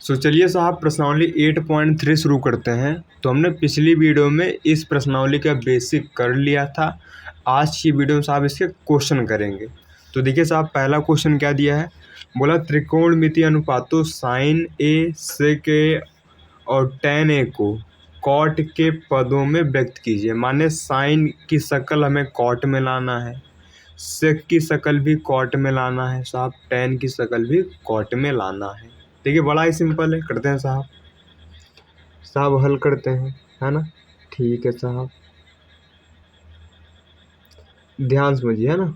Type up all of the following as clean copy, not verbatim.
चलिए साहब प्रश्नावली 8.3 शुरू करते हैं। तो हमने पिछली वीडियो में इस प्रश्नावली का बेसिक कर लिया था। आज की वीडियो में साहब इसके क्वेश्चन करेंगे। तो देखिए साहब पहला क्वेश्चन क्या दिया है, बोला त्रिकोणमितीय अनुपातों साइन ए सेक ए और टेन ए को कॉट के पदों में व्यक्त कीजिए। माने साइन की शकल हमें कॉट में लाना है, सेक की शकल भी कॉट में लाना है साहब, टेन की शकल भी कॉट में लाना है। देखिए बड़ा ही सिंपल है, करते हैं साहब। साहब हल करते हैं, है ना। ठीक है साहब, ध्यान समझिए, है ना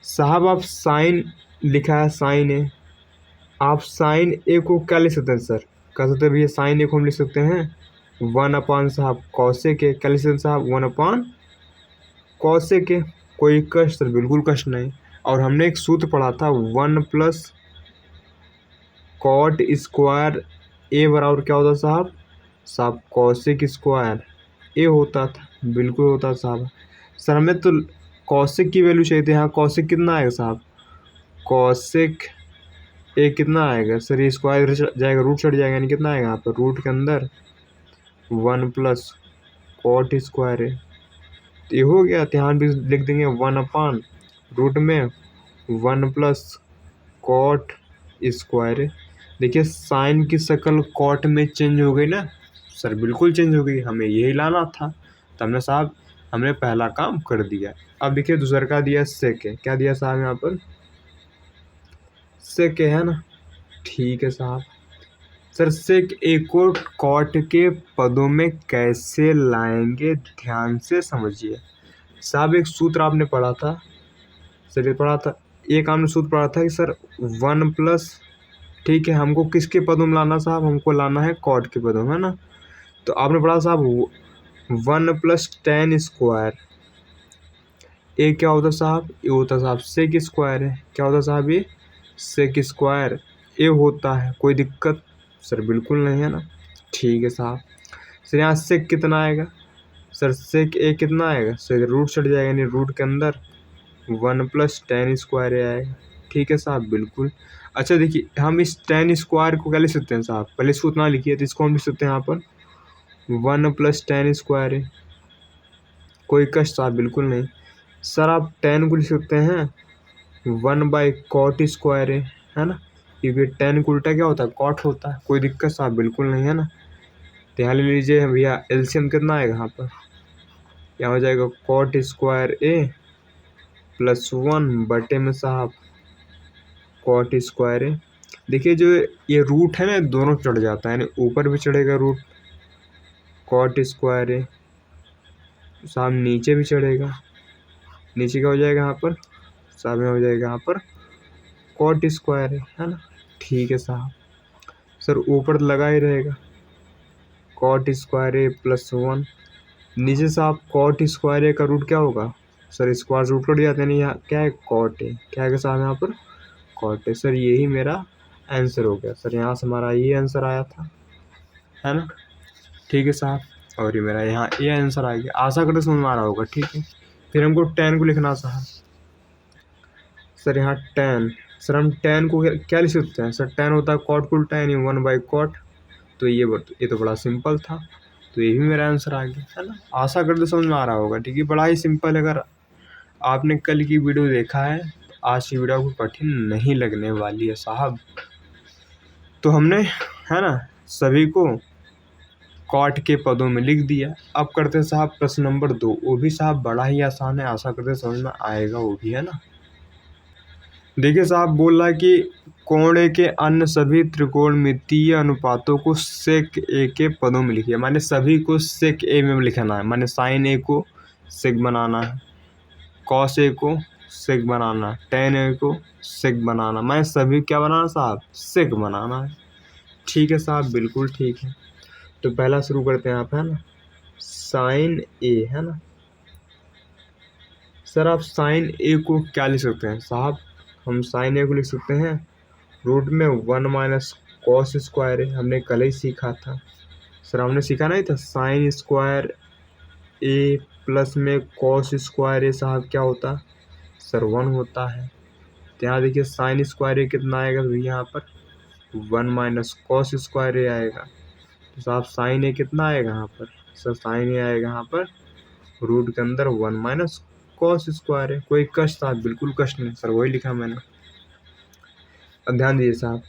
साहब। आप साइन लिखा है, साइन ए, आप साइन ए को क्या लिख सकते हैं सर, कह सकते हैं भैया साइन ए को हम लिख सकते हैं 1 अपान साहब कौशिक के, क्या लिख सकते हैं साहब 1 अपान कौशिक के। कोई कष्ट सर, बिल्कुल कष्ट नहीं। और हमने एक सूत्र पढ़ा था 1 + कॉट स्क्वायर ए बराबर क्या होता साहब, साहब कौशिक स्क्वायर ए होता था, बिल्कुल होता साहब। सर हमें तो कौशिक की वैल्यू चाहिए थी। हाँ कौशिक कितना आएगा साहब, कौशिक ए कितना आएगा सर, ये स्क्वायर जाएगा, रूट चढ़ जाएगा, यानी कितना आएगा यहाँ पर रूट के अंदर 1 + कॉट स्क्वायर ए। तो ये हो गया, ध्यान भी लिख देंगे 1 अपान रूट में 1 + कॉट स्क्वायर ए। देखिए साइन की शक्ल कॉट में चेंज हो गई ना सर, बिल्कुल चेंज हो गई, हमें यही लाना था। तो हमने साहब हमने पहला काम कर दिया। अब देखिए दूसरा का दिया सेक है, क्या दिया साहब यहाँ पर सेक है ना। ठीक है साहब। सर सेक ए को कॉट के पदों में कैसे लाएंगे, ध्यान से समझिए साहब। एक सूत्र आपने पढ़ा था सर, ये पढ़ा था, एक आपने सूत्र पढ़ा था कि सर 1 + ठीक है, हमको किसके पदों में लाना साहब, हमको लाना है कॉट के पदों में, है ना। तो आपने पढ़ा साहब 1 + टेन स्क्वायर ए क्या होता साहब, ये होता साहब सेक स्क्वायर है, क्या होता साहब ये सेक स्क्वायर ए होता है। कोई दिक्कत सर, बिल्कुल नहीं, है ना। ठीक है साहब। सर यहाँ सेक कितना आएगा सर, सेक ए कितना आएगा सर, रूट चढ़ जाएगा, यानी रूट के अंदर 1 + टेन स्क्वायर ए आएगा। ठीक है साहब, बिल्कुल। अच्छा देखिए हम इस टेन स्क्वायर को क्या लिख सकते हैं साहब, पहले इसको उतना लिखिए, तो इसको हम लिख सकते हैं यहाँ पर 1 + टेन स्क्वायर ए। कोई कष्ट साहब, बिल्कुल नहीं। सर आप टेन को लिख सकते हैं 1/कॉट स्क्वायर है ना, क्योंकि टेन को उल्टा क्या होता है कॉट होता है। कोई दिक्कत साहब, बिल्कुल नहीं, है ना। ध्यान ले लीजिए भैया, एलसीएम कितना आएगा यहाँ पर, यहाँ हो जाएगा कॉट स्क्वायर ए +1 बटे में साहब कॉट स्क्वायर ए। देखिए जो ये रूट है ना, दोनों चढ़ जाता है, यानी ऊपर भी चढ़ेगा रूट कॉट स्क्वायर ए साहब, नीचे भी चढ़ेगा, नीचे क्या हो जाएगा यहाँ पर साहब, यहाँ हो जाएगा यहाँ पर कॉट स्क्वायर है ना। ठीक है साहब। सर ऊपर तो लगा ही रहेगा कॉट स्क्वायर ए +1, नीचे साहब कॉट स्क्वायर ए का रूट क्या होगा सर, स्क्वायर रूट कट जाते हैं, नहीं यहाँ क्या है कॉट है, क्या है साहब यहाँ पर कॉट है। सर यही मेरा आंसर हो गया सर, यहाँ से हमारा ये आंसर आया था, है ना। ठीक है साहब, और ये मेरा यहाँ ये आंसर आ गया, आशा करते समझ में आ रहा होगा। ठीक है, फिर हमको टेन को लिखना साहब। सर यहाँ टेन, सर हम टेन को क्या लिख सकते हैं सर, टेन होता है कॉट को उल्टा, यानी 1/कॉट। तो ये तो बड़ा सिंपल था, तो ये भी मेरा आंसर आ गया, है ना। आशा करते समझ में आ रहा होगा। ठीक है, बड़ा ही सिंपल है। अगर आपने कल की वीडियो देखा है, आज की वीडियो को कठिन नहीं लगने वाली है साहब। तो हमने, है ना, सभी को कॉट के पदों में लिख दिया। अब करते हैं साहब प्रश्न नंबर 2, वो भी साहब बड़ा ही आसान है, आशा करते समझ में आएगा वो भी, है ना। देखिए साहब बोल रहा है कि कोण के अन्य सभी त्रिकोणमितीय अनुपातों को सेक ए के पदों में लिखिए। माने सभी को सेक ए में लिखना है, माने साइन ए को सेक बनाना है, कॉस ए को सेक बनाना है, टेन ए को सेक बनाना, मैं सभी क्या बनाना साहब, सेक बनाना है। ठीक है साहब, बिल्कुल ठीक है। तो पहला शुरू करते हैं आप, है ना, साइन ए, है ना। सर आप साइन ए को क्या लिख सकते हैं साहब, हम साइन ए को लिख सकते हैं रूट में 1 - कॉस स्क्वायर है, हमने कल ही सीखा था सर, हमने सीखा नहीं था साइन स्क्वायर ए प्लस में कॉस स्क्वायर ए साहब क्या होता सर 1 होता है। तो यहाँ देखिए साइन स्क्वायर ए कितना आएगा यहाँ पर 1 माइनस कॉस स्क्वायर ए आएगा। तो साहब साइन ए कितना आएगा यहाँ पर? सर साइन ए आएगा यहाँ पर रूट के अंदर 1 माइनस कॉस स्क्वायर है। कोई कष्ट साहब? बिल्कुल कष्ट नहीं सर, वही लिखा मैंने। अब ध्यान दीजिए साहब,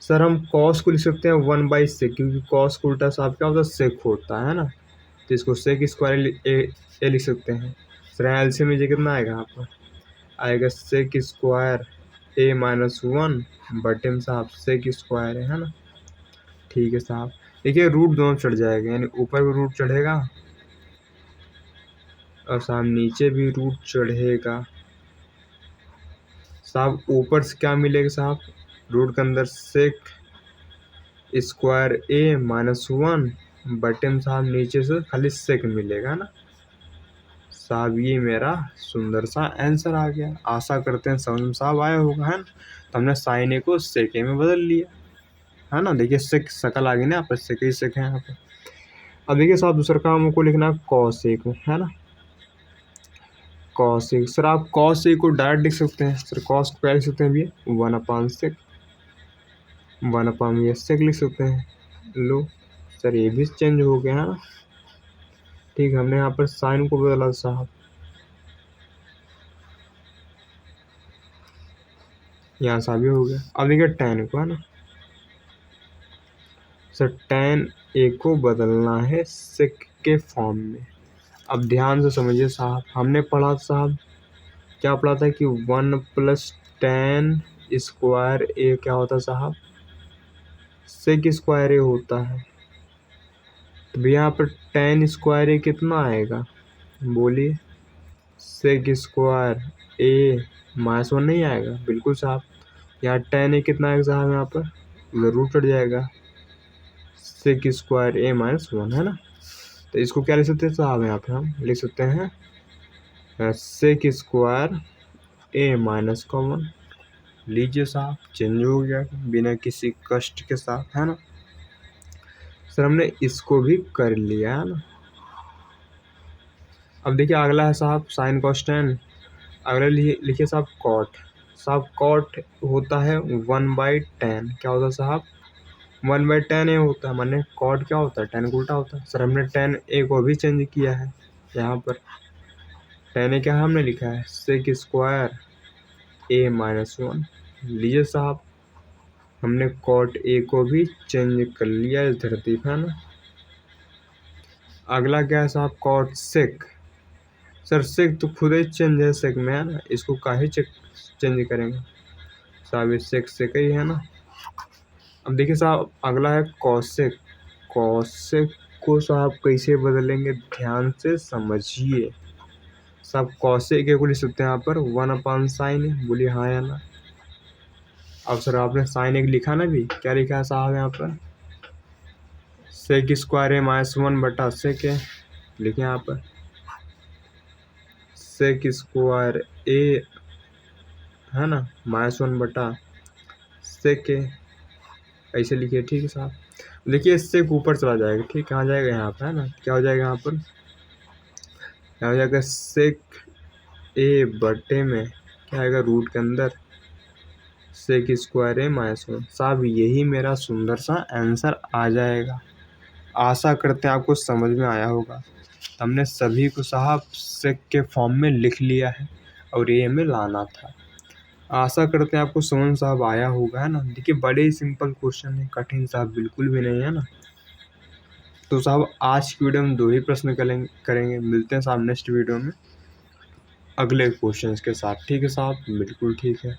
सर हम कॉस को लिख सकते हैं 1/sec, क्योंकि कॉस को उल्टा साहब क्या होता है? सेक होता है ना। तो इसको सेक स्क्वायर ए लिख सकते हैं। सर यहाँ एलसीएम में ये कितना आएगा यहाँ पर? आएगा सेक स्क्वायर ए माइनस 1 बटे में साहब सेक स्क्वायर है ना। ठीक है साहब, देखिए रूट दोनों चढ़ जाएगा, यानी ऊपर भी रूट चढ़ेगा और साहब नीचे भी रूट चढ़ेगा। साहब ऊपर से क्या मिलेगा साहब? रूट के अंदर सेक स्क्वायर ए माइनस 1 बटे में साहब नीचे से खाली सेक मिलेगा ना। साहब ये मेरा सुंदर सा आंसर आ गया। आशा करते हैं समझ में साहब आया होगा, है ना। तो हमने साइन ए को सेक ए में बदल लिया, है ना। देखिए सेक शकल आ गई ना, यहाँ पर सेक ही सेक है यहाँ पे। अब देखिए साहब दूसरा काम हमको लिखना है कॉस ए को, है ना। कॉस ए, सर आप कॉस ए को डायरेक्ट लिख सकते हैं। सर कॉस को क्या लिख सकते हैं भैया? 1/sec, 1/, सेक लिख सकते हैं। लो सर ये भी चेंज हो गया, है ना। ठीक है, हमने यहाँ पर साइन को बदला साहब, यहाँ सा भी हो गया। अब देखिए tan को, है ना। सर tan ए को बदलना है सेक के फॉर्म में। अब ध्यान से समझिए साहब, हमने पढ़ा साहब, क्या पढ़ा था कि 1 + tan स्क्वायर ए क्या होता है साहब? सेक स्क्वायर ए होता है। तो भैया यहाँ पर tan स्क्वायर ए कितना आएगा? बोलिए। सेक स्क्वायर ए माइनस 1 नहीं आएगा? बिल्कुल साहब। यहाँ tan ए कितना आएगा साहब? यहाँ पर रूट चढ़ जाएगा सेक स्क्वायर ए माइनस 1, है ना। तो इसको क्या लिख सकते हैं साहब? यहाँ पे हम लिख सकते हैं सेक स्क्वायर ए माइनस का 1। लीजिए साहब चेंज हो गया बिना किसी कष्ट के साथ, है ना। सर हमने इसको भी कर लिया, है ना। अब देखिए अगला है साहब साइन कॉस tan। अगला लिखिए साहब कॉट। साहब कॉट होता है 1/tan। क्या होता है साहब? 1/tan ए होता है, माने कॉट क्या होता है? tan को उल्टा होता है। सर हमने tan ए को भी चेंज किया है। यहाँ पर tan ए क्या हमने लिखा है? सेक स्क्वायर ए माइनस 1। लीजिए साहब हमने कॉट ए को भी चेंज कर लिया इस धरती पर, है ना। अगला क्या है साहब? कॉट सेक। सर सेक तो खुद ही चेंज है सेक में, है ना। इसको काहे चेंज करेंगे साहब? ये सेक सेक ही है ना। अब देखिए साहब अगला है कॉसेक। कॉसेक को साहब कैसे बदलेंगे? ध्यान से समझिए साहब। कॉसेक को लिख सकते हैं यहाँ पर 1/sin। बोलिए हाँ या ना। अब सर आपने साइन एक लिखा ना, भी क्या लिखा है साहब यहाँ पर? सेक स्क्वायर ए माइनस 1 बटा सेक है। लिखे यहाँ पर सेक स्क्वायर ए, है ना, माइनस 1 बटा सेक है, ऐसे लिखिए। ठीक है साहब। देखिए इससे ऊपर चला जाएगा। ठीक, कहाँ जाएगा? यहाँ पर, है ना। क्या हो जाएगा यहाँ पर? क्या हो जाएगा? सेक ए बटे में क्या आएगा? रूट के अंदर सेक स्क्वायर ए माइनस 1। साहब यही मेरा सुंदर सा आंसर आ जाएगा। आशा करते हैं आपको समझ में आया होगा। हमने सभी को साहब सेक के फॉर्म में लिख लिया है और ये हमें लाना था। आशा करते हैं आपको समझ साहब आया होगा, है ना। देखिए बड़े ही सिंपल क्वेश्चन है, कठिन साहब बिल्कुल भी नहीं, है ना। तो साहब आज की वीडियो में 2 ही प्रश्न करेंगे। मिलते हैं साहब नेक्स्ट वीडियो में अगले क्वेश्चन के साथ। ठीक है साहब, बिल्कुल ठीक है।